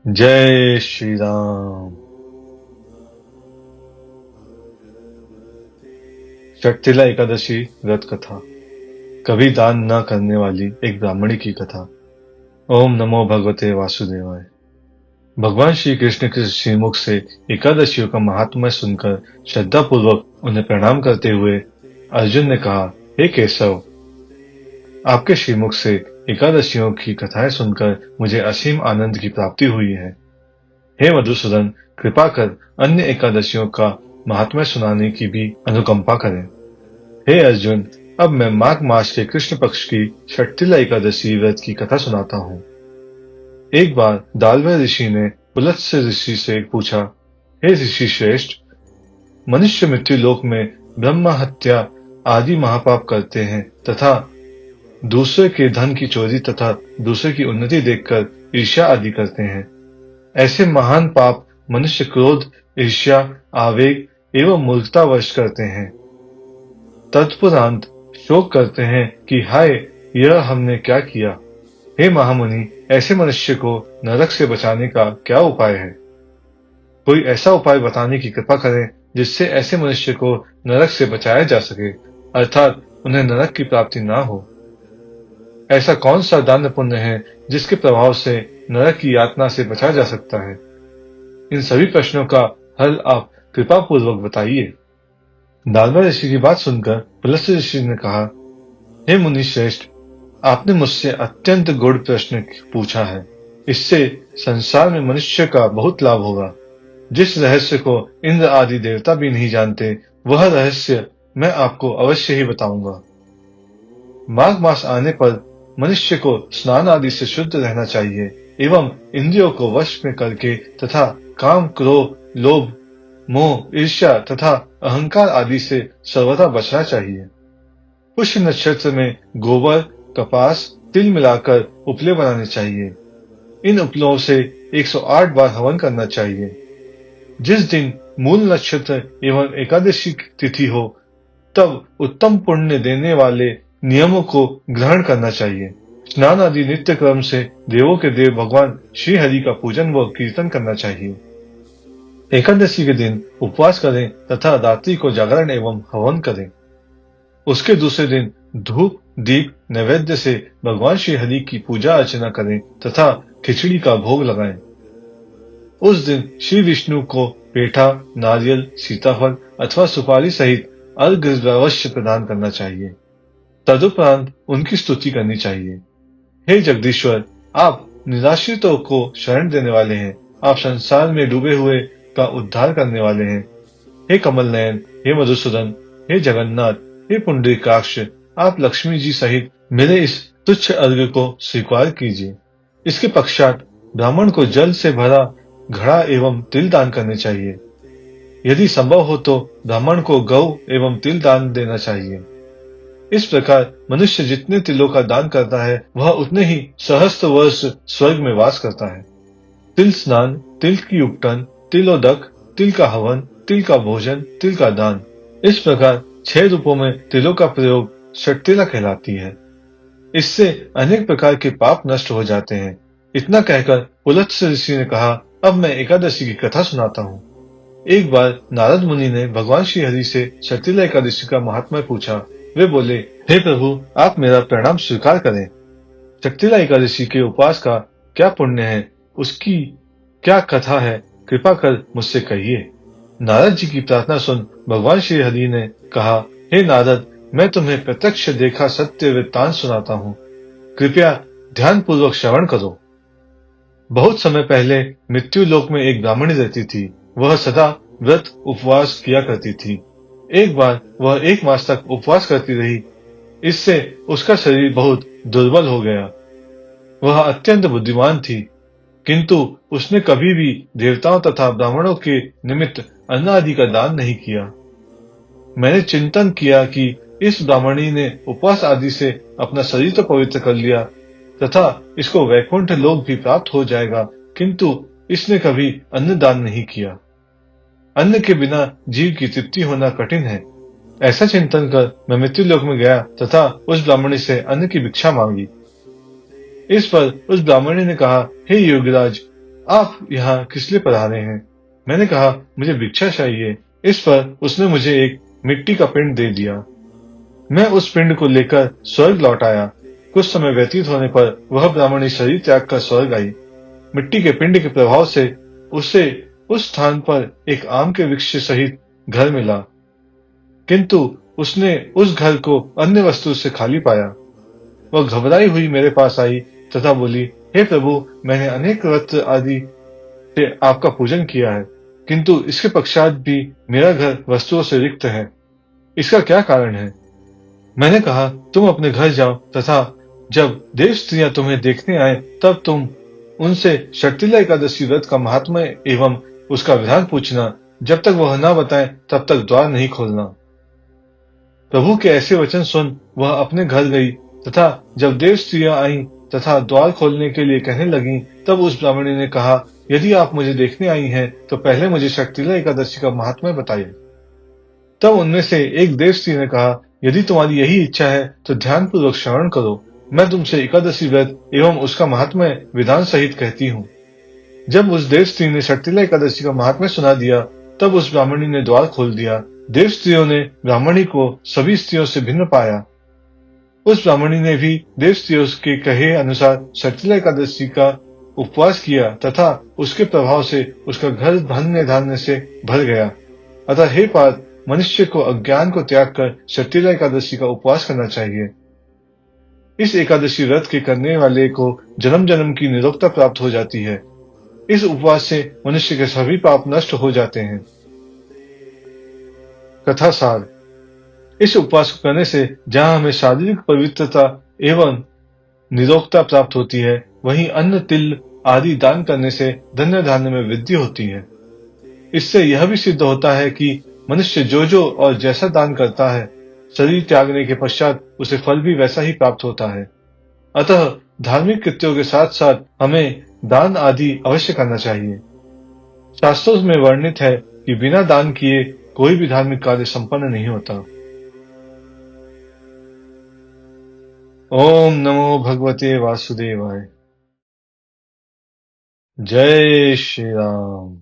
जय श्री राम। शक्तिला एकादशी व्रत कथा। कभी दान न करने वाली एक ब्राह्मणी की कथा। ओम नमो भगवते वासुदेवाय। भगवान श्री कृष्ण के श्रीमुख से एकादशियों का महात्म्य सुनकर श्रद्धा पूर्वक उन्हें प्रणाम करते हुए अर्जुन ने कहा, हे केशव, आपके श्रीमुख से एकादशियों की कथाएं सुनकर मुझे असीम आनंद की प्राप्ति हुई है। हे मधुसूदन, कृपा कर अन्य एकादशियों का महात्म्य सुनाने की भी अनुकंपा करें। हे अर्जुन, अब मैं माघ मास के कृष्ण पक्ष की षट्तिला एकादशी व्रत की कथा सुनाता हूँ। एक बार दालव ऋषि ने पुलत्स्य ऋषि से पूछा, हे ऋषि श्रेष्ठ, मनुष्य मृत्यु लोक में ब्रह्म हत्या आदि महापाप करते हैं तथा दूसरे के धन की चोरी तथा दूसरे की उन्नति देखकर ईर्ष्या आदि करते हैं। ऐसे महान पाप मनुष्य क्रोध, ईर्ष्या, आवेग एवं मूर्खतावश करते हैं। तत्परांत शोक करते हैं कि हाय, यह हमने क्या किया। हे महामुनि, ऐसे मनुष्य को नरक से बचाने का क्या उपाय है? कोई ऐसा उपाय बताने की कृपा करें जिससे ऐसे मनुष्य को नरक से बचाया जा सके, अर्थात उन्हें नरक की प्राप्ति ना हो। ऐसा कौन सा दान पुण्य है जिसके प्रभाव से नरक की यातना से बचा जा सकता है? इन सभी प्रश्नों का हल आप कृपा पूर्वक बताइए। दालव ऋषि की बात सुनकर पुलत्स्य ऋषि ने कहा, हे मुनि श्रेष्ठ, आपने मुझसे अत्यंत गूढ़ प्रश्न पूछा है। इससे संसार में मनुष्य का बहुत लाभ होगा। जिस रहस्य को इंद्र आदि देवता भी नहीं जानते, वह रहस्य मैं आपको अवश्य ही बताऊंगा। माघ मास आने पर मनुष्य को स्नान आदि से शुद्ध रहना चाहिए एवं इंद्रियों को वश में करके तथा काम, क्रोध, लोभ, मोह, ईर्ष्या तथा अहंकार आदि से सर्वथा बचना चाहिए। पुष्य नक्षत्र में गोबर, कपास, तिल मिलाकर उपले बनाने चाहिए। इन उपलों से 108 बार हवन करना चाहिए। जिस दिन मूल नक्षत्र एवं एकादशी तिथि हो, तब उत्तम पुण्य देने वाले नियमों को ग्रहण करना चाहिए। स्नान आदि नित्य क्रम से देवों के देव भगवान श्री हरि का पूजन व कीर्तन करना चाहिए। एकादशी के दिन उपवास करें तथा रात्रि को जागरण एवं हवन करें। उसके दूसरे दिन धूप, दीप, नैवेद्य से भगवान श्री हरि की पूजा अर्चना करें तथा खिचड़ी का भोग लगाएं। उस दिन श्री विष्णु को पेठा, नारियल, सीताफल अथवा सुपारी सहित अर्घ्य अवश्य प्रदान करना चाहिए। तदुपरांत उनकी स्तुति करनी चाहिए। हे जगदीश्वर, आप निराश्रितों को शरण देने वाले हैं। आप संसार में डूबे हुए का उद्धार करने वाले हैं। हे कमल नयन, हे मधुसूदन, हे जगन्नाथ, हे पुंडरीकाक्ष, आप लक्ष्मी जी सहित मेरे इस तुच्छ अर्घ्य को स्वीकार कीजिए। इसके पश्चात ब्राह्मण को जल से भरा घड़ा एवं तिल दान करने चाहिए। यदि संभव हो तो ब्राह्मण को गौ एवं तिल दान देना चाहिए। इस प्रकार मनुष्य जितने तिलों का दान करता है, वह उतने ही सहस्त्र वर्ष स्वर्ग में वास करता है। तिल स्नान, तिल की उपटन, तिलोदक, तिल का हवन, तिल का भोजन, तिल का दान, इस प्रकार 6 रूपों में तिलों का प्रयोग षट्तिला कहलाती है। इससे अनेक प्रकार के पाप नष्ट हो जाते हैं। इतना कहकर पुलत्स्य ऋषि ने कहा, अब मैं एकादशी की कथा सुनाता हूँ। एक बार नारद मुनि ने भगवान श्री हरि से षट्तिला एकादशी का महात्म्य पूछा। वे बोले, हे प्रभु, आप मेरा प्रणाम स्वीकार करें। षट्तिला एकादशी के उपवास का क्या पुण्य है, उसकी क्या कथा है, कृपा कर मुझसे कहिए। नारद जी की प्रार्थना सुन भगवान श्री हरि ने कहा, हे नारद, मैं तुम्हें प्रत्यक्ष देखा सत्य वृत्तांत सुनाता हूँ। कृपया ध्यान पूर्वक श्रवण करो। बहुत समय पहले मृत्यु लोक में एक ब्राह्मणी रहती थी। वह सदा व्रत उपवास किया करती थी। एक बार वह 1 मास तक उपवास करती रही। इससे उसका शरीर बहुत दुर्बल हो गया। वह अत्यंत बुद्धिमान थी, किंतु उसने कभी भी देवताओं तथा ब्राह्मणों के निमित्त अन्न आदि का दान नहीं किया। मैंने चिंतन किया कि इस ब्राह्मणी ने उपवास आदि से अपना शरीर तो पवित्र कर लिया तथा इसको वैकुंठ लोक भी प्राप्त हो जाएगा, किंतु इसने कभी अन्न दान नहीं किया। अन्न के बिना जीव की तृप्ति होना कठिन है। ऐसा चिंतन कर मैं मृत्यु लोक में गया तथा उस ब्राह्मणी से अन्न की भिक्षा मांगी। इस पर उस ब्राह्मणी ने कहा, हे योगराज, आप यहाँ किस लिए पधारे हैं? मैंने कहा, मुझे भिक्षा चाहिए। इस पर उसने मुझे एक मिट्टी का पिंड दे दिया। मैं उस पिंड को लेकर स्वर्ग लौट आया। कुछ समय व्यतीत होने पर वह ब्राह्मणी शरीर त्याग कर स्वर्ग आई। मिट्टी के पिंड के प्रभाव से उसे उस स्थान पर एक आम के वृक्ष सहित घर मिला, किंतु उसने उस घर को अन्य वस्तु से खाली पाया। वह घबराई हुई मेरे पास आई तथा बोली, हे प्रभु, मैंने अनेक व्रत आदि से आपका पूजन किया है, किंतु इसके पश्चात भी मेरा घर वस्तुओं से रिक्त है। इसका क्या कारण है? मैंने कहा, तुम अपने घर जाओ तथा जब देव स्त्रियां तुम्हें देखने आए तब तुम उनसे शर्तिला एकादशी व्रत का महात्म्य एवं उसका विधान पूछना। जब तक वह न बताएं तब तक द्वार नहीं खोलना। प्रभु के ऐसे वचन सुन वह अपने घर गई तथा जब देव स्त्रियां आईं तथा द्वार खोलने के लिए कहने लगीं, तब उस ब्राह्मणी ने कहा, यदि आप मुझे देखने आई हैं तो पहले मुझे शर्तिला एकादशी का महात्म्य बताइए। तब उनमें से एक देव स्त्री ने कहा, यदि तुम्हारी यही इच्छा है तो ध्यान पूर्वक श्रवण करो। मैं तुमसे एकादशी व्रत एवं उसका महात्म्य विधान सहित कहती हूँ। जब उस देव स्त्री ने शर्तिला एकादशी का महात्म्य सुना दिया, तब उस ब्राह्मणी ने द्वार खोल दिया। देव स्त्रियों ने ब्राह्मणी को सभी स्त्रियों से भिन्न पाया। उस ब्राह्मणी ने भी देव स्त्रियों के कहे अनुसार शर्तिला एकादशी का उपवास किया तथा उसके प्रभाव से उसका घर धन्य धान्य से भर गया। अतः हे पार्थ, मनुष्य को अज्ञान को त्याग कर शर्तिला एकादशी का उपवास करना चाहिए। इस एकादशी व्रत के करने वाले को जन्म जन्म की निरोगता प्राप्त हो जाती है। इस उपवास से मनुष्य के सभी पाप नष्ट हो जाते हैं। कथा सार। इस उपवास को करने से जहाँ हमें शारीरिक पवित्रता एवं निरोगता प्राप्त होती है, वहीं अन्न तिल आदि दान करने से धन्य धान्य में वृद्धि होती है। इससे यह भी सिद्ध होता है कि मनुष्य जो जो और जैसा दान करता है, शरीर त्यागने के पश्चात उसे फल भी वैसा ही प्राप्त होता है। अतः धार्मिक कृत्यों के साथ साथ हमें दान आदि अवश्य करना चाहिए। शास्त्रों में वर्णित है कि बिना दान किए कोई भी धार्मिक कार्य संपन्न नहीं होता। ओम नमो भगवते वासुदेवाय। जय श्री राम।